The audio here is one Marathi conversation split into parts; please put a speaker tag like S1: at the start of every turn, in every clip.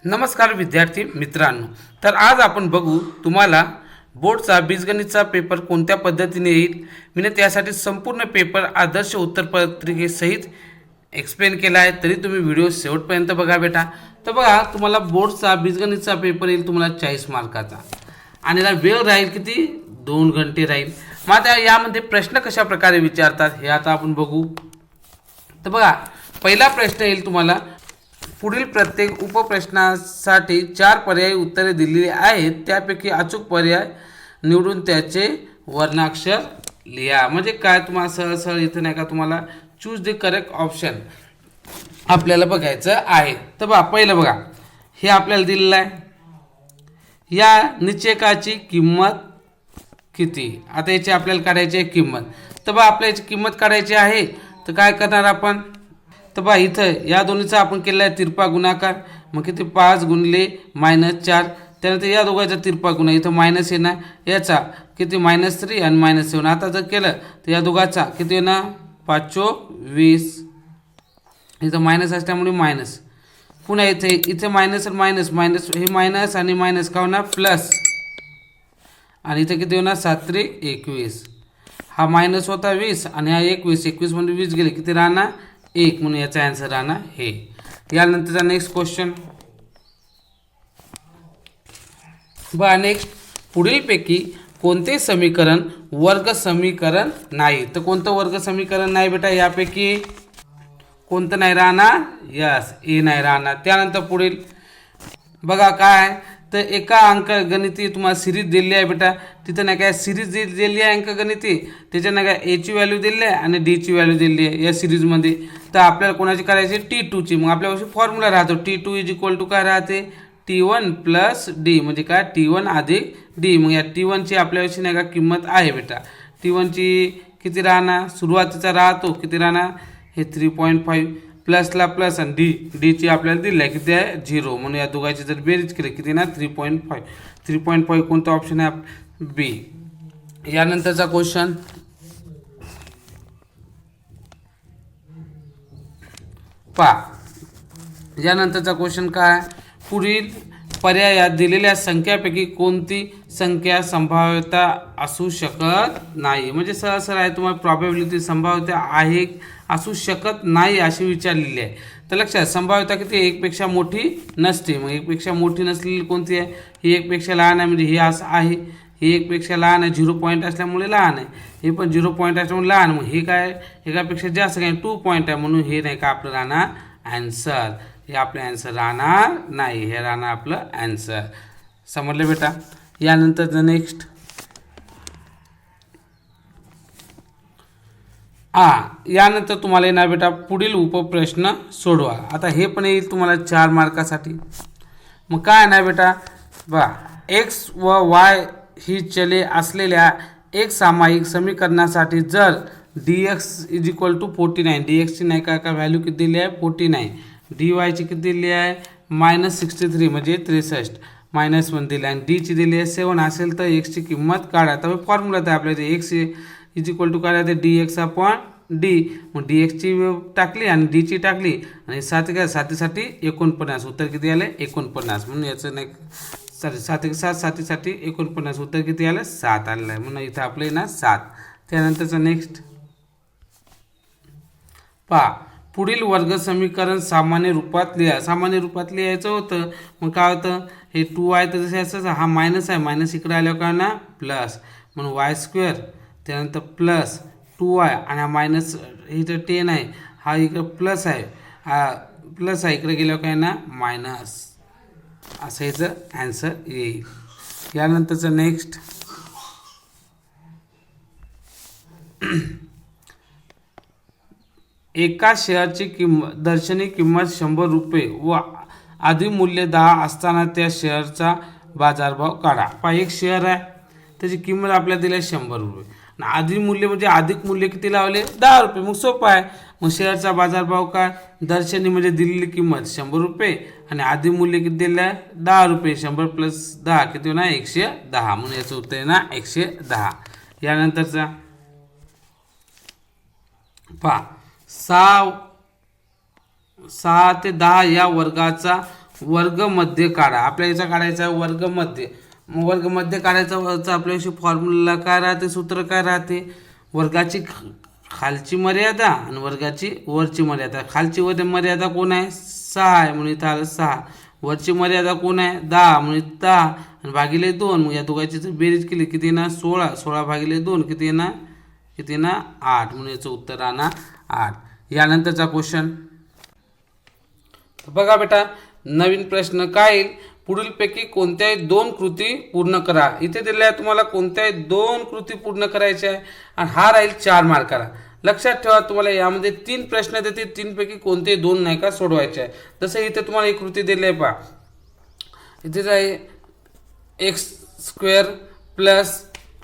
S1: नमस्कार विद्यार्थी मित्रांनो. तर आज आपण बघू तुम्हाला बोर्डचा बीजगणितचा पेपर कोणत्या पद्धतीने येईल. मी त्यासाठी संपूर्ण पेपर आदर्श उत्तरपत्रिकेसहित एक्सप्लेन केला आहे, तरी तुम्ही व्हिडिओ शेवटपर्यंत बघा बेटा. तर बघा, तुम्हाला बोर्डचा बीजगणितचा पेपर येईल तुम्हाला 40 मार्काचा आणि याला वेळ राहील किती, 2 घंटे राहील. मग आता यामध्ये प्रश्न कशा प्रकारे विचारतात हे आता आपण बघू. तर बघा, पहिला प्रश्न येईल तुम्हाला, पुढील प्रत्येक उपप्रश्नासाठी 4 पर्यायी उत्तरे दिलेली आहेत, त्यापैकी अचूक पर्याय निवडून त्याचे वर्णाक्षर लिहा. म्हणजे काय, तुम्हाला सहज सहज इथे नाही का, तुम्हाला चूज द करेक्ट ऑप्शन आपल्याला बघायचं आहे. तर बघा, पहिलं बघा, हे आपल्याला दिलेलं आहे, या निश्चयकाची किंमत किती. आता याची आपल्याला काढायची आहे किंमत. तर बघा, आपल्या याची किंमत काढायची आहे, तर काय करणार आपण. तर बघा, इथं या दोन्हीचा आपण केलेला आहे तिरपा गुणाकार. मग किती, 5 गुणिले -4. त्यानंतर या दोघांचा तिरपा गुणा, इथं मायनस येणार, याचा किती -3 आणि -7. आता जर केलं तर या दोघांचा किती येणार, 5 × 20. इथं मायनस असल्यामुळे मायनस. पुन्हा इथे मायनस आणि मायनस, मायनस हे मायनस आणि मायनस का होणार प्लस. आणि इथं किती होणार, 7 × 21. हा मायनस होता 20 आणि हा 21. 21 मध्ये 20 गेले, किती राहणार 1. म्हणून याचा आन्सर राहणार हे. यानंतरचा नेक्स्ट क्वेश्चन बघा. नेक्स्ट, पुढीलपैकी कोणते समीकरण वर्ग समीकरण नाही. तर कोणतं वर्ग समीकरण नाही बेटा, यापैकी कोणतं नाही राहणार, यस, ए नाही राहणार. त्यानंतर पुढील बघा काय, तर एका अंकगणिती तुम्हाला सिरीज दिली आहे बेटा, तिथं नाही काय सिरीज दिली आहे अंकगणिती, त्याच्या नाही काय एची व्हॅल्यू दिली आहे आणि डीची व्हॅल्यू दिली आहे या सिरीजमध्ये. तर आपल्याला कोणाची करायची, T2ची. मग आपल्यापाशी फॉर्म्युला राहतो, T2 = काय राहते, T1 + D. म्हणजे काय, T1 + D. मग या T1ची आपल्यापाशी नाही का किंमत आहे बेटा. T1ची किती राहणार, सुरुवातीचा राहतो किती राहणार, हे 3.5, प्लसला प्लस आणि डीची आपल्याला दिली आहे किती आहे, 0. म्हणून या दोघांची जर बेरीज केली किती ना, 3.5. 3.5 कोणता ऑप्शन आहे, बी. यानंतरचा क्वेश्चन पहा. यानंतरचा क्वेश्चन काय, पुढील पर्यायात दिलेल्या संख्यापैकी कोणती संख्या संभाव्यता असू शकत नाही. म्हणजे सहज आहे, तुम्हाला प्रॉबॅबिलिटी संभाव्यता आहे असू शकत नाही अशी विचारलेली आहे. तर लक्षात, संभाव्यता किती, 1 पेक्षा मोठी नसते. मग 1 पेक्षा मोठी नसलेली कोणती आहे, ही 1 पेक्षा लहान आहे, म्हणजे हे असं आहे. हे 1 पेक्षा लहान आहे, 0 पॉईंट असल्यामुळे लहान आहे. हे पण 0 पॉईंट असल्यामुळे लहान. मग हे काय, एकापेक्षा जास्त काय, 2 पॉईंट आहे, म्हणून हे नाही का आपलं राहणार ॲन्सर. हे आपलं ॲन्सर राहणार नाही, हे राहणार आपलं ॲन्सर. समजलं बेटा. यानंतर नेक्स्ट यानंतर तुम्हाला येणार बेटा, पुढील उपप्रश्न सोडवा. आता हे पण येईल तुम्हाला 4 मार्कासाठी. मग काय नाही बेटा, बघा, एक्स व वाय ही चले असलेल्या एक सामायिक समीकरणासाठी जर dx = 49, dxची नाही का व्हॅल्यू किती दिली आहे, 49, dy ची किती दिली आहे, -63 म्हणजे 63, -1 दिली आहे, आणि डीची दिली आहे 7 असेल तर एक्सची किंमत काढा. तर फॉर्म्युला आहे आपल्याला, एक्स = काय राहते, dx/d. मग dxची टाकली आणि डीची टाकली आणि 7 काय, 7 49. उत्तर किती आले, 49. म्हणून याचं नाही, 7 × 7 7 49. उत्तर किती आलं, 7 आलेलं आहे. म्हणून इथं आपलं येणार 7. त्यानंतरचं नेक्स्ट पहा, पुढील वर्ग समीकरण सामान्य रूपात लिहा. सामान्य रूपात लिहायचं होतं, मग काय होतं, हे 2y तर जसे असं, हा मायनस आहे, मायनस इकडे आल्यावर काय ना प्लस, म्हणून y². त्यानंतर प्लस 2y आणि हा मायनस, इथं 10 आहे, हा इकडं प्लस आहे, हा प्लस आहे, इकडे गेल्यावर काय ना मायनस. असं याचं ॲन्सर येईल. यानंतरचं नेक्स्ट एका शेअरची दर्शनी किंमत 100 रुपये व अधिमूल्य 10 असताना त्या शेअरचा बाजारभाव काढा. पहा, एक शेअर आहे, त्याची किंमत आपल्याला दिली आहे 100 रुपये, आणि अधिमूल्य म्हणजे अधिक मूल्य किती लावले, 10 रुपये. मग सोपं आहे. मग शेअरचा बाजारभाव काय, दर्शनी म्हणजे दिलेली किंमत 100 रुपये आणि अधिमूल्य किती दिलं आहे, 10 रुपये. 100 + 10 किती होणार, 110. म्हणून याचं उत्तर आहे ना 110. यानंतरचा पहा, 6 ते 10 या वर्गाचा वर्गमध्य काढा. आपल्या याचा काढायचा वर्गमध्य. मग वर्गमध्य काढायचा आपल्याशी फॉर्म्युला काय राहते, सूत्र काय राहते, वर्गाची खालची मर्यादा आणि वर्गाची वरची मर्यादा. खालची मर्यादा कोण आहे, 6 आहे म्हणून इथं आलं 6. वरची मर्यादा कोण आहे, 10 म्हणून 10 आणि भागिले 2. मग या दोघांची जर बेरीज केली किती येणार, 16. 16 भागिले 2 किती येणार 8 म्हणून याचं उत्तर राहणार 8. यानंतरचा क्वेश्चन बघा बेटा, नवीन प्रश्न काय येईल, पुढीलपैकी कोणत्याही 2 कृती पूर्ण करा. इथे दिलेल्या आहे तुम्हाला कोणत्याही 2 कृती पूर्ण करायच्या आहे आणि हा राहील 4 मार्काला. लक्षात ठेवा, तुम्हाला यामध्ये 3 प्रश्न देतील, 3 पैकी कोणते 2 नाही का सोडवायचे आहे. जसं इथे तुम्हाला एक कृती दिली आहे पहा, इथेच आहे x² plus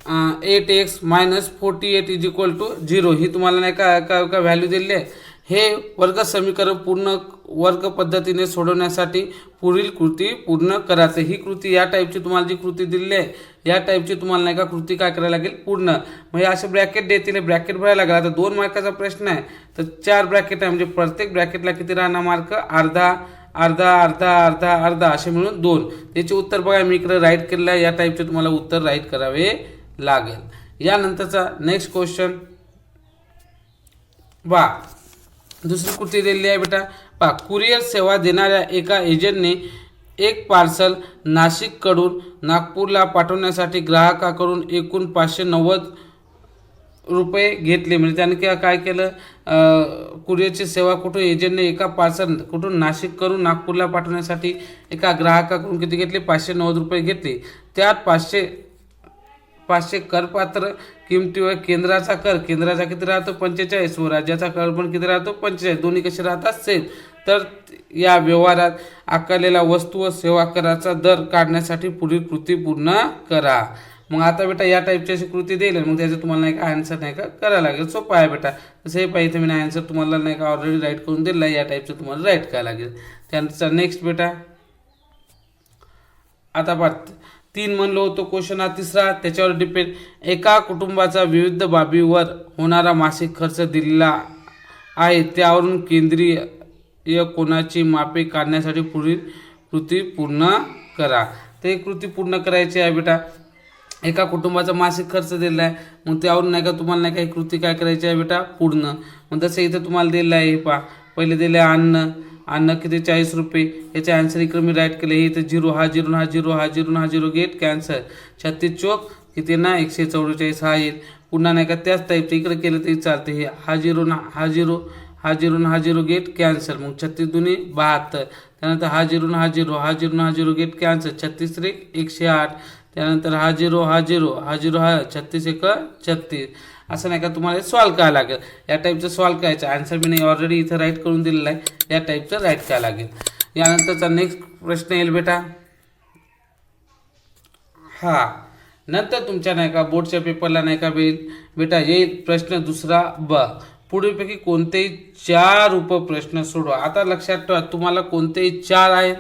S1: 8x minus 48 is equal to 0. ही तुम्हाला नाही का व्हॅल्यू दिलेली आहे. हे वर्ग समीकरण पूर्ण वर्ग पद्धतीने सोडवण्यासाठी पुढील कृती पूर्ण करायचं. ही कृती या टाईपची तुम्हाला जी कृती दिलेली आहे या टाईपची तुम्हाला नाही का कृती काय करायला लागेल पूर्ण. म्हणजे असे ब्रॅकेट देतील, ब्रॅकेट भरायला लागेल. आता 2 मार्काचा प्रश्न आहे तर 4 ब्रॅकेट आहे, म्हणजे प्रत्येक ब्रॅकेटला किती राहणार मार्क, अर्धा अर्धा अर्धा अर्धा अर्धा असे मिळून 2. त्याचे उत्तर बघा मी इकडे राईट केलेलं आहे. या टाईपचे तुम्हाला उत्तर राईट करावे लागेल. यानंतरचा नेक्स्ट क्वेश्चन दुसरी कृती दिलेली आहे बेटा पहा, कुरिअर सेवा देणाऱ्या एका एजंटने एक पार्सल नाशिककडून नागपूरला पाठवण्यासाठी ग्राहकाकडून एकूण 590 रुपये घेतले. म्हणजे त्याने काय केलं, कुरिअरची सेवा कुठून एजंटने एका पार्सल कुठून नाशिककडून नागपूरला पाठवण्यासाठी एका ग्राहकाकडून किती घेतले, 590 रुपये घेतले. त्यात 500 करपात्र किमतीवर केंद्राचा किती राहतो 45 व राज्याचा कर पण किती राहतो 45. दोन्ही कसे राहतात सेम. तर या व्यवहारात आकारलेला वस्तू व सेवा कराचा दर काढण्यासाठी पुढील कृती पूर्ण करा. मग आता बेटा या टाईपची अशी कृती देईल, मग त्याचं तुम्हाला नाही का आन्सर नाही का करायला लागेल. सोपं आहे बेटा. तसं हे पाहिजे मी आन्सर तुम्हाला नाही का ऑलरेडी राईट करून दिला आहे. या टाईपचं तुम्हाला राईट करायला लागेल. त्यानंतर नेक्स्ट बेटा आता 3 म्हणलो होतो क्वेश्चन हा तिसरा, त्याच्यावर डिपेंड. एका कुटुंबाचा विविध बाबीवर होणारा मासिक खर्च दिलेला आहे, त्यावरून केंद्रीय कोणाची मापे काढण्यासाठी पुढील कृती पूर्ण करा. ते कृती पूर्ण करायची आहे बेटा. एका कुटुंबाचा मासिक खर्च दिलेला आहे, मग त्यावरून नाही का तुम्हाला नाही का ही कृती काय करायची आहे बेटा पूर्ण. मग तसं इथं तुम्हाला दिलेलं आहे. हे पहा, पहिले दिले अन्न किती 40 रुपये. याचे आन्सर इकडे मी राईट केले. हे इथं 0 हा 0 हा 0 हा 0 हा 0 गेट कॅन्सर. 36 चोक किती ना 144 हा येईल. पुन्हा नाही का त्याच टाईपचं इकडे केलं तरी चालते. हे हा 0 ना हा 0 हा 0 ना हा 0 गेट कॅन्सर. मग 36 दुनी 72. त्यानंतर हा 0 ना हा 0 हा 0 ना हा 0 गेट कॅन्सर. 36 × 108. त्यानंतर हा 0 हा 0 हा 0 हा 36 × 1 36. असं नाही का तुम्हाला सॉल्व करायला लागेल. या टाईपचं सॉल्व करायचं. आन्सर मी नाही ऑलरेडी इथं राईट करून दिलेलं आहे. या टाईपचं राईट करायला लागेल. यानंतरचा नेक्स्ट प्रश्न येईल बेटा. नंतर तुमच्या नाही का बोर्डच्या पेपरला नाही का बेटा येईल प्रश्न दुसरा पुढीलपैकी कोणतेही 4 उपप्रश्न सोडवा. आता लक्षात ठेवा तुम्हाला कोणतेही 4 आहेत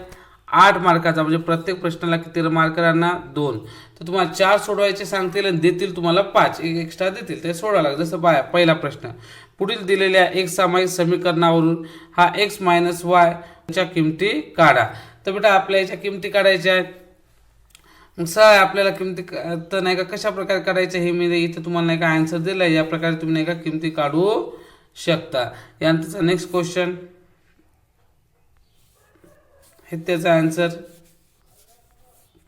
S1: 8 मार्काचा, म्हणजे प्रत्येक प्रश्नाला किती मार्क राहणार 2. तर तुम्हाला 4 सोडवायचे सांगतील आणि देतील तुम्हाला 5 एक एक्स्ट्रा देतील, ते सोडावं लागेल. जसं पहिला प्रश्न, पुढील दिलेल्या एक सामायिक समीकरणावरून हा x - y च्या किमती काढा. तर बेटा आपल्या याच्या किमती काढायच्या आहेत. मग आपल्याला किमती तर नाही का कशा प्रकारे काढायचं हे मी इथे तुम्हाला नाही का आन्सर दिला आहे. या प्रकारे तुम्ही नाही का किमती काढू शकता. यानंतरचा नेक्स्ट क्वेश्चन हे त्याचा आन्सर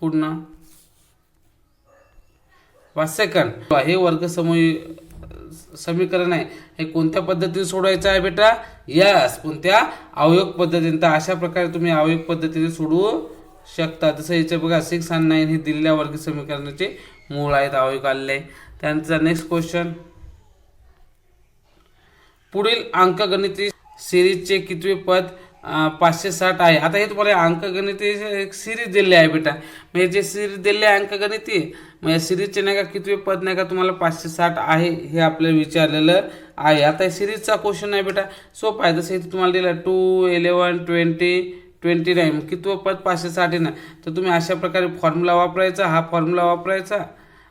S1: पूर्ण सेकंड. हे वर्ग समीकरण आहे, हे कोणत्या पद्धतीने सोडवायचं आहे बेटा, यस कोणत्या अवयव पद्धतीने. तर अशा प्रकारे तुम्ही अवयव पद्धतीने सोडवू शकता. जसं याचे बघा 6 आणि 9 हे दिलेल्या वर्ग समीकरणाचे मूळ आहेत, अवयव आलेले आहे. त्यानंतर नेक्स्ट क्वेश्चन, पुढील अंकगणिती सिरीजचे कितवे पद 560 आहे. आता हे तुम्हाला अंकगणिती एक सिरीज दिलेली आहे बेटा. मग जे सिरीज दिलेली आहे अंकगणिती, मग या सिरीजचे नाही का कितवे पद नाही का तुम्हाला 560 आहे हे आपल्याला विचारलेलं आहे. आता सिरीजचा क्वेश्चन आहे बेटा, सोपा आहे. जसं इथे तुम्हाला दिलं 2, 11, 20, 29 कितवं पद 560 आहे ना. तर तुम्ही अशा प्रकारे फॉर्म्युला वापरायचा, हा फॉर्म्युला वापरायचा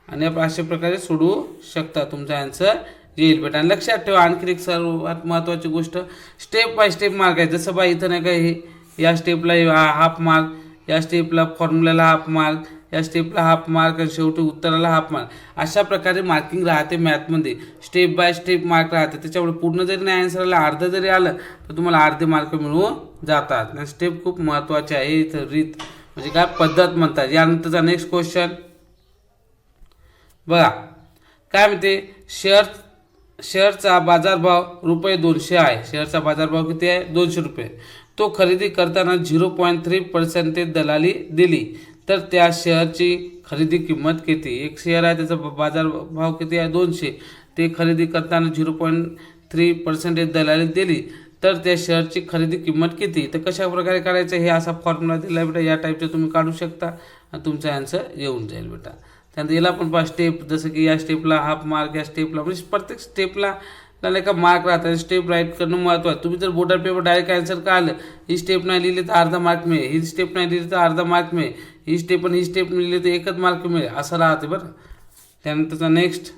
S1: आणि अशा प्रकारे सोडवू शकता. तुमचा आन्सर येईल बेटा. लक्षात ठेवा आणखी एक सर्वात महत्त्वाची गोष्ट, स्टेप बाय स्टेप मार्क आहे. जसं बा इथं नाही का या स्टेपला हाफ मार्क, या स्टेपला फॉर्म्युल्याला हाफ मार्क, या स्टेपला हाफ मार्क आणि शेवटी उत्तराला हाफ मार्क. अशा प्रकारे मार्किंग राहते मॅथमध्ये. स्टेप बाय स्टेप मार्क राहते. त्याच्यामुळे पूर्ण जरी नाही आन्सरला अर्ध जरी आलं तर तुम्हाला अर्धे मार्क मिळून जातात. स्टेप खूप महत्त्वाचे आहे. इथं रीत म्हणजे काय पद्धत म्हणतात. यानंतरचा नेक्स्ट क्वेश्चन बघा काय म्हणते. शेअरचा बाजारभाव ₹200 आहे. शेअरचा बाजारभाव किती आहे? ₹200. तो खरेदी करताना 0.3% दलाली दिली तर त्या शेअरची खरेदी किंमत किती? एक शेअर आहे त्याचा बाजारभाव किती आहे? 200. ते खरेदी करताना 0.3% दलाली दिली तर त्या शेअरची खरेदी किंमत किती? तर कशा प्रकारे काढायचं हे असा फॉर्म्युला दिला बेटा. या टाईपचं तुम्ही काढू शकता आणि तुमचा आन्सर येऊन जाईल बेटा. त्यानंतर याला पण पहा स्टेप, जसं की या स्टेपला हाफ मार्क, या स्टेपला म्हणजे प्रत्येक स्टेपला नाही का मार्क राहतात. स्टेप राईट करणं महत्त्वाचं. तुम्ही जर बोर्डर पेपर डायरेक्ट आन्सर का आलं, ही स्टेप नाही लिहिली तर अर्धा मार्क मिळेल, ही स्टेप नाही लिहिली तर अर्धा मार्क मिळेल, ही स्टेप आणि ही स्टेप लिहिली तर एकच मार्क मिळेल, असं राहते बरं. त्यानंतरचा नेक्स्ट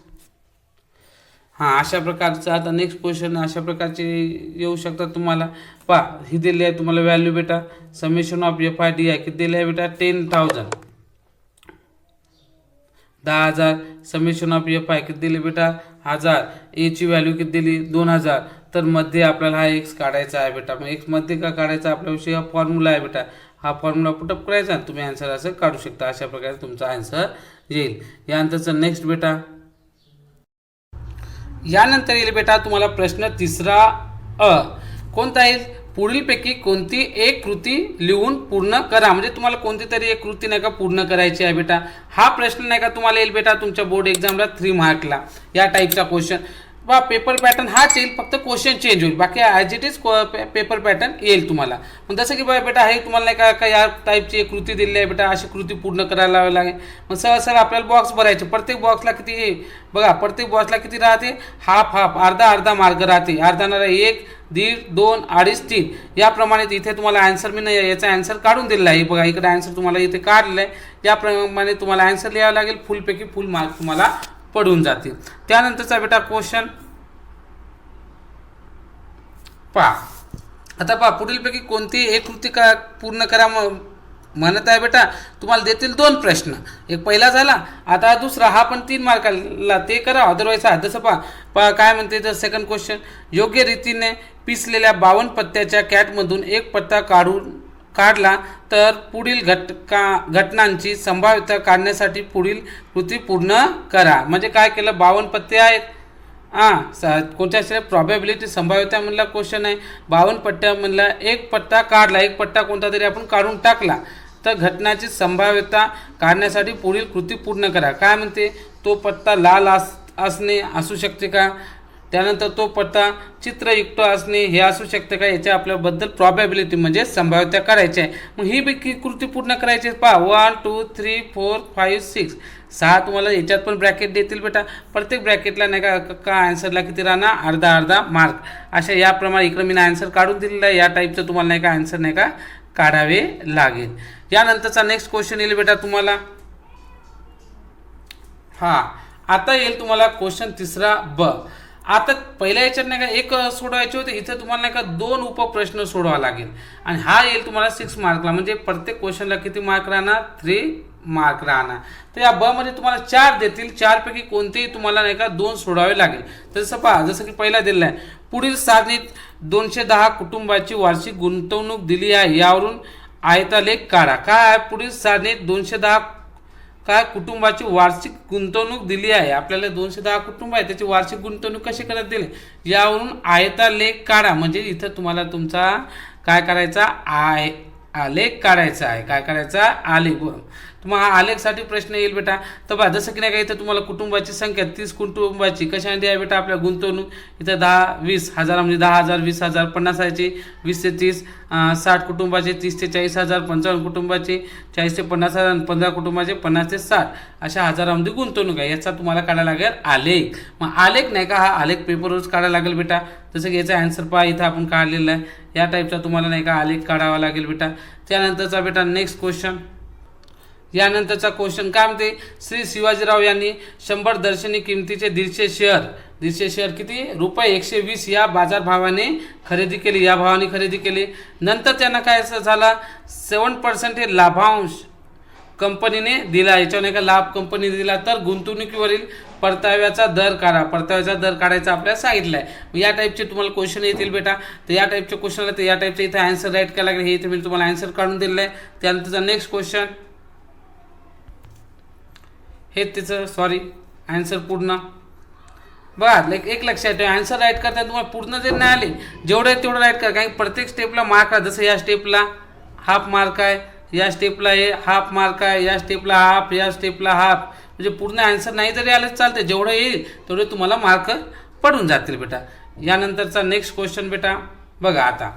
S1: अशा प्रकारचं आता नेक्स्ट क्वेश्चन अशा प्रकारचे येऊ शकतात तुम्हाला. पहा ही दिली आहे तुम्हाला व्हॅल्यू बेटा. समेशन ऑफ FID आहे किती दिली आहे बेटा? 10,000. 10,000. समेशन ऑफ FI किती दिली बेटा? 1000. ची व्हॅल्यू किती दिली? 2000. तर मध्ये आपल्याला हा एक्स काढायचा आहे बेटा. मग एक्स मध्ये का काढायचा? आपल्याविषयी हा फॉर्म्युला आहे बेटा. हा फॉर्म्युला पुटअप करायचा आणि तुम्ही आन्सर असं काढू शकता. अशा प्रकारे तुमचा आन्सर येईल. यानंतरचा नेक्स्ट बेटा. यानंतर येईल बेटा तुम्हाला प्रश्न तिसरा कोणता येईल? पुढीलपैकी कोणती एक कृती लिहून पूर्ण करा. म्हणजे तुम्हाला कोणती तरी एक कृती नाही का पूर्ण करायची आहे बेटा. हा प्रश्न नाही का तुम्हाला येईल बेटा तुमच्या बोर्ड एक्झामला 3 मार्कला. या टाईपचा क्वेश्चन बा पेपर पॅटर्न हाच येईल, फक्त क्वेश्चन चेंज होईल. बाकी as it is paper pattern येईल तुम्हाला. मग जसं की बेटा हे तुम्हाला नाही का या टाईपची एक कृती दिलेली आहे बेटा. अशी कृती पूर्ण करायला लागेल. मग सहज आपल्याला बॉक्स भरायचे. प्रत्येक बॉक्सला किती बघा, प्रत्येक बॉक्सला किती राहते? हाफ अर्धा मार्क राहते. अर्धा 1, 1.5, 2, 2.5, 3 याप्रमाणे इथे तुम्हाला आन्सर मी याचा आन्सर काढून दिलेला आहे. बघा इकडे आन्सर तुम्हाला इथे काढलेलं आहे. याप्रमाणे तुम्हाला आन्सर लिहावं लागेल. फुलपैकी फुल मार्क तुम्हाला पडून जातील. त्यानंतरचा बेटा क्वेश्चन पहा. आता पहा पुढीलपैकी कोणती एक कृती पूर्ण करा म्हणत आहे बेटा. तुम्हाला देतील 2 प्रश्न. एक पहिला झाला, आता दुसरा हा पण 3 मार्काला ते करा. अदरवाईज हा जसं पहा काय म्हणते तर सेकंड क्वेश्चन. योग्य रीतीने पिसलेल्या 52 पत्त्याच्या कॅटमधून एक पत्ता काढला तर पुढील घटनांची संभाव्यता काढण्यासाठी पुढील कृती पूर्ण करा. म्हणजे काय केलं? 52 पत्ते आहेत. कोणत्या प्रॉबॅबिलिटी संभाव्यता म्हणला क्वेश्चन आहे. 52 पट्ट्यामधला एक पत्ता काढला, एक पट्टा कोणता तरी आपण काढून टाकला तर घटनाची संभाव्यता काढण्यासाठी पुढील कृती पूर्ण करा. काय म्हणते? तो पत्ता लाल असणे असू शकते का? त्यानंतर तो पत्ता चित्रयुक्त असणे हे असू शकते का? याच्या आपल्याबद्दल प्रॉबॅबिलिटी म्हणजे संभाव्यता करायची आहे. मग ही कृती पूर्ण करायची आहे. पहा 1, 2, 3, 4, 5, 6 6 तुम्हाला याच्यात पण ब्रॅकेट देतील बेटा. प्रत्येक ब्रॅकेटला नाही का आन्सरला किती राहणार? अर्धा मार्क. अशा याप्रमाणे इकडे मी आन्सर काढून दिलेला आहे. या टाईपचं तुम्हाला नाही का आन्सर नाही का काढावे लागेल. यानंतरचा नेक्स्ट क्वेश्चन येईल बेटा तुम्हाला. आता येईल तुम्हाला क्वेश्चन तिसरा आता पहिल्या याच्यात नाही का एक सोडवायचे होते. इथे तुम्हाला नाही का 2 उपप्रश्न सोडवा लागेल आणि हा येईल तुम्हाला 6 मार्कला. म्हणजे प्रत्येक क्वेश्चनला किती मार्क राहणार? 3 मार्क राहणार. तर या मध्ये तुम्हाला 4 देतील. 4 पैकी कोणतेही तुम्हाला नाही का 2 सोडावे लागेल. तसं पहा जसं की पहिला दिलेला आहे. पुढील सारणीत 210 कुटुंबाची वार्षिक गुंतवणूक दिली आहे. यावरून आयतालेख काढा. काय पुढील सारणीत 210 काय कुटुंबाची वार्षिक गुंतवणूक दिली आहे. आपल्याला 210 कुटुंब आहे त्याची वार्षिक गुंतवणूक कशी करत दिली यावरून आयतालेख काढा. म्हणजे इथं तुम्हाला तुमचा काय करायचा? आलेख काढायचा आहे. काय करायचा? आलेख. तुम्हाला आलेखसाठी प्रश्न येईल बेटा. तर बघा जसं की नाही का इथं तुम्हाला कुटुंबाची संख्या 30 कुटुंबाची कशामध्ये आहे बेटा? आपल्या गुंतवणूक इथं 10-20 हजार म्हणजे 10,000, 20,000, 50,000, 20 ते 30, 60 कुटुंबाचे 30 ते 40,000, 55 कुटुंबाचे 40 ते 50,000, 15 कुटुंबाचे 50 ते 60 अशा हजारामध्ये गुंतवणूक आहे. याचा तुम्हाला काढायला लागेल आलेख. मग आलेख नाही का हा आलेख पेपरवरच काढायला लागेल बेटा. जसं की याचा आन्सर पहा इथं आपण काढलेला आहे. या टाईपचा तुम्हाला नाही का आलेख काढावा लागेल बेटा. त्यानंतरचा बेटा नेक्स्ट क्वेश्चन. यानंतरचा क्वेश्चन काय म्हणते? श्री शिवाजीराव यांनी 100 दर्शनी किमतीचे 150 शेअर दीडशे शेअर किती रुपये 120 या बाजारभावाने खरेदी केली, या भावाने खरेदी केली. नंतर त्यांना काय असं झाला 7% हे लाभांश कंपनीने दिला, याच्यावर नाही का लाभ कंपनीने दिला. तर गुंतवणुकीवरील परताव्याचा दर काढा, परताव्याचा दर काढायचा आपल्याला सांगितलं आहे. या टाईपचे तुम्हाला क्वेश्चन येतील बेटा. तर या टाईपचे क्वेश्चनला तर या टाईपचे इथे आन्सर राईट करायला लागेल. हे इथे मी तुम्हाला आन्सर काढून दिलेलं आहे. त्यानंतरचा नेक्स्ट क्वेश्चन हे त्याचं आन्सर पूर्ण बघा. एक लक्षात ठेवा, आन्सर राईट करताना तुम्हाला पूर्ण जर नाही आले जेवढं आहे तेवढं राईट करा, कारण प्रत्येक स्टेपला मार्क आहे. जसं या स्टेपला हाफ मार्क आहे, या स्टेपला हे हाफ मार्क आहे, या स्टेपला हाफ, या स्टेपला हाफ. म्हणजे पूर्ण आन्सर नाही जरी आलं चालते, जेवढं येईल तेवढे तुम्हाला मार्क पडून जातील बेटा. यानंतरचा नेक्स्ट क्वेश्चन बेटा बघा. आता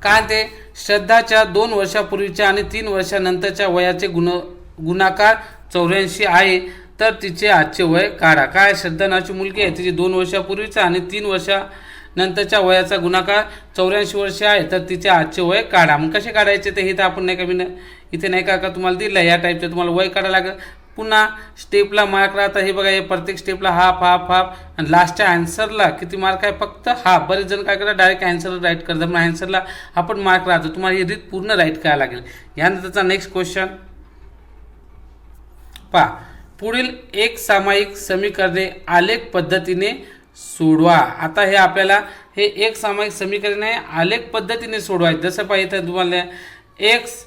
S1: काय ते श्रद्धाच्या 2 वर्षापूर्वीच्या आणि 3 वर्षानंतरच्या वयाचे गुणाकार 84 आहे, तर तिचे आजचे वय काढा. काय श्रद्धा नावाची मुलगी आहे, तिचे 2 वर्षापूर्वीचा आणि 3 वर्षानंतरच्या वयाचा गुणाकार 84 वर्ष आहे, तर तिचे आजचे वय काढा. मग कसे काढायचे ते इथं आपण नाही का इथे नाही का तुम्हाला दिलं या टाईपचे तुम्हाला वय काढायला लागेल. पुन्हा स्टेपला मार्क राहतात, हे बघा. हे प्रत्येक स्टेपला हाफ हाफ हाफ आणि लास्टच्या आन्सरला किती मार्क आहे फक्त हाफ. बरेच जण काय करतात डायरेक्ट आन्सर राईट करतात, पण आन्सरला आपण मार्क राहतो. तुम्हाला ही रीत पूर्ण राईट करायला लागेल. यानंतरचा नेक्स्ट क्वेश्चन पहा. पुढील एक सामायिक समीकरणे आलेख पद्धतीने सोडवा. आता हे आपल्याला हे एक सामायिक समीकरण आहे, आलेख पद्धतीने सोडवायचं. जसं पाहिजे तुम्हाला x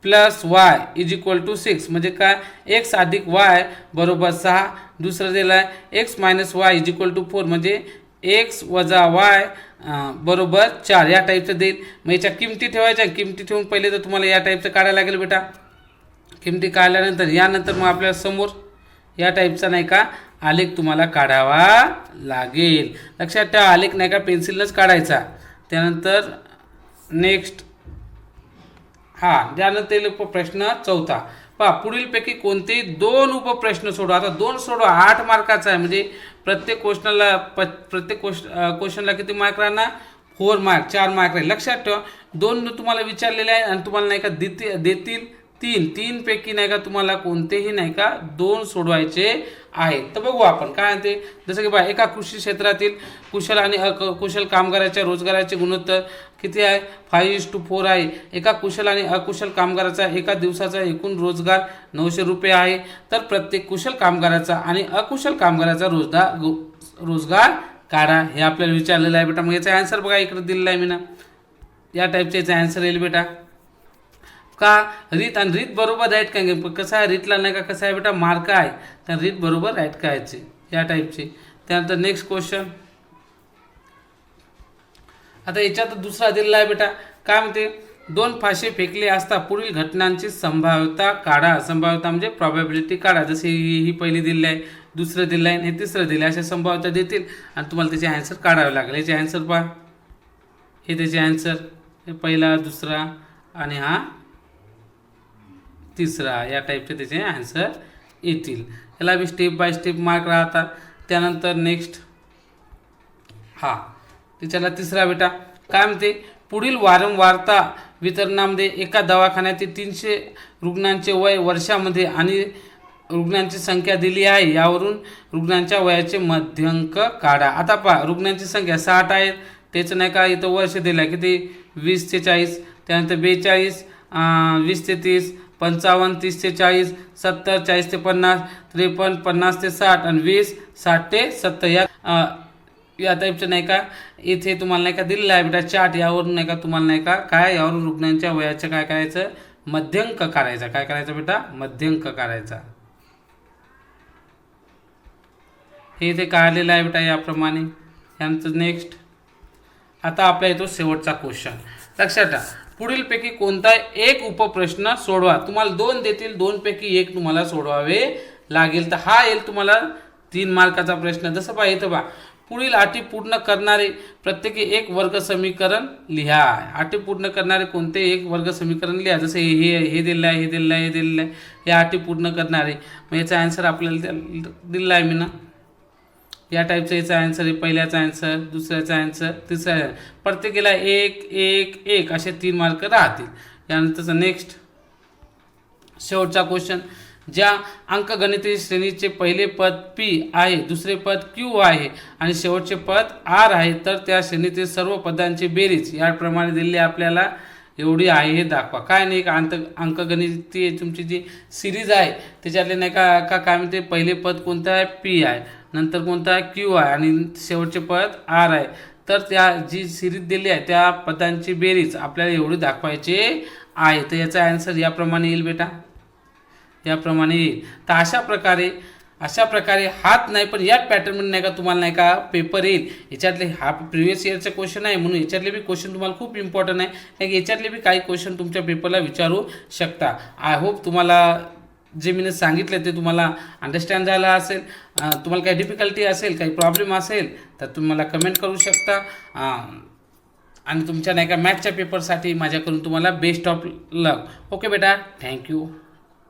S1: plus Y is equal to 6 म्हणजे काय x अधिक y बरोबर 6. दुसरं दिलं आहे x minus Y is equal to 4 म्हणजे x वजा y बरोबर 4. या टाईपचं देईल. मग याच्या किमती ठेवायच्या. किमती ठेवून पहिले तर तुम्हाला या टाईपचं काढायला लागेल बेटा. किमती काढल्यानंतर यानंतर मग आपल्याला समोर या टाईपचा नाही का आलेख तुम्हाला काढावा लागेल. लक्षात ठेवा, आलेख नाही का पेन्सिलनंच काढायचा. त्यानंतर नेक्स्ट त्यानंतर प्रश्न 4 पहा. पुढीलपैकी कोणतेही 2 उपप्रश्न सोडवा. आता 2 सोडवा, 8 मार्काचा आहे. म्हणजे प्रत्येक क्वेश्चनला किती मार्क राहणार 4 मार्क, 4 मार्क राहील. लक्षात ठेवा, 2 तुम्हाला विचारलेले आहे आणि तुम्हाला नाही का देतील 3 पैकी नाही का तुम्हाला कोणतेही नाही का 2 सोडवायचे आहेत. तर बघू आपण काय ते. जसं की बघा, एका कृषी क्षेत्रातील कुशल आणि अकुशल कामगाराच्या रोजगाराचे गुणोत्तर किती आहे 5:4 आहे. एका कुशल आणि अकुशल कामगाराचा एका दिवसाचा एकूण रोजगार 900 रुपये आहे. तर प्रत्येक कुशल कामगाराचा आणि अकुशल कामगाराचा रोजगार काढा. हे आपल्याला विचारलेलं आहे बेटा. मग याचा आन्सर बघा इकडे दिलेला आहे मी ना. या टाईपचा याचा आन्सर येईल बेटा. का रीत आणि रीत बरोबर राईट काय कसं आहे रीतला नाही का कसं आहे बेटा मार्क आहे, तर रीत बरोबर राईट करायचे या टाईपचे. त्यानंतर नेक्स्ट क्वेश्चन. आता याच्यात दुसरा दिलेला आहे बेटा. काय म्हणते 2 फासे फेकले असता पुढील घटनांची संभाव्यता काढा. संभाव्यता म्हणजे प्रॉबॅबिलिटी काढा. जसे ही पहिली दिली आहे, दुसरं दिलं आहे, हे तिसरं दिलं आहे. अशा संभाव्यता देतील आणि तुम्हाला त्याचे आन्सर काढावे लागेल. याचे आन्सर पहा. हे त्याचे आन्सर, हे पहिला, दुसरा आणि हा तिसरा. या टाईपचे त्याचे आन्सर येतील. याला बी स्टेप बाय स्टेप मार्क राहतात. त्यानंतर नेक्स्ट त्याच्याला तिसरा बेटा. काय म्हणते पुढील वारंवारता वितरणामध्ये एका दवाखान्यातील 300 रुग्णांचे वय वर्षामध्ये आणि रुग्णांची संख्या दिली आहे. यावरून रुग्णांच्या वयाचे मध्यांक काढा. आता पहा, रुग्णांची संख्या 60 आहे, त्याचं नाही का इथं वर्ष दिलं आहे किती 20 ते 40. त्यानंतर 42, 20 ते 30, 55, 30 ते 40, 70, 40 ते 50, 53, 50 ते 60 आणि 20, 60 ते 70. या टाईपचं नाही का इथे तुम्हाला नाही का दिलेलं आहे बेटा चार्ट. यावरून नाही का तुम्हाला नाही का काय यावरून रुग्णांच्या वयाचं काय करायचं मध्यांक काढायचा. काय करायचं बेटा मध्यांक काढायचा. हे इथे काढलेलं आहे बेटा याप्रमाणे. यानंतर नेक्स्ट आता आपल्या येतो शेवटचा क्वेश्चन. लक्षात ठेवा, पुढीलपैकी कोणता एक उपप्रश्न सोडवा. तुम्हाला 2 देतील, 2 पैकी 1 तुम्हाला सोडवावे लागेल. तर हा येईल तुम्हाला 3 मार्काचा प्रश्न. जसं पाहिजे इथं पहा, पुढील अटी पूर्ण करणारे प्रत्येकी एक वर्ग समीकरण लिहा. अटी पूर्ण करणारे कोणते एक वर्ग समीकरण लिहा. जसं हे दिलं आहे, हे दिलं आहे, हे दिलं आहे. या अटी पूर्ण करणारे. मग याचा आन्सर आपल्याला दिला आहे मी ना. या टाईपचा याचा आन्सर आहे. पहिल्याचा आन्सर, दुसऱ्याचा आन्सर, तिसरा. प्रत्येकीला 1 1 1 असे 3 मार्क राहतील. यानंतरचा नेक्स्ट शेवटचा क्वेश्चन. ज्या अंकगणितीय श्रेणीचे पहिले पद P आहे, दुसरे पद Q आहे आणि शेवटचे पद R आहे, तर त्या श्रेणीतील सर्व पदांची बेरीज याप्रमाणे दिलेली आपल्याला एवढी आहे हे दाखवा. काय नाही का अंकगणितीय तुमची जी सिरीज आहे त्याच्यातले नाही का काय म्हणते, पहिले पद कोणतं आहे P आहे, नंतर कोणतं आहे Q आहे आणि शेवटचे पद R आहे. तर त्या जी सिरीज दिली आहे त्या पदांची बेरीज आपल्याला एवढी दाखवायची आहे. तर याचा आन्सर याप्रमाणे येईल बेटा, याप्रमाणे येईल. तर अशा प्रकारे हात नाही पण याच पॅटर्नमध्ये नाही का तुम्हाला नाही का पेपर येईल. याच्यातले हा प्रिव्हियस इयरचा क्वेश्चन आहे म्हणून याच्यातले बी क्वेश्चन तुम्हाला खूप इम्पॉर्टंट आहे, कारण की याच्यातले बी काही क्वेश्चन तुमच्या पेपरला विचारू शकता. आय होप तुम्हाला जे मी सांगितलं ते तुम्हाला अंडरस्टँड झालं असेल. तुम्हाला काही डिफिकल्टी असेल, काही प्रॉब्लेम असेल तर तुम्ही मला कमेंट करू शकता. आणि तुमच्या नाही का मॅथच्या पेपरसाठी माझ्याकडून तुम्हाला बेस्ट ऑफ लक. ओके बेटा, थँक्यू.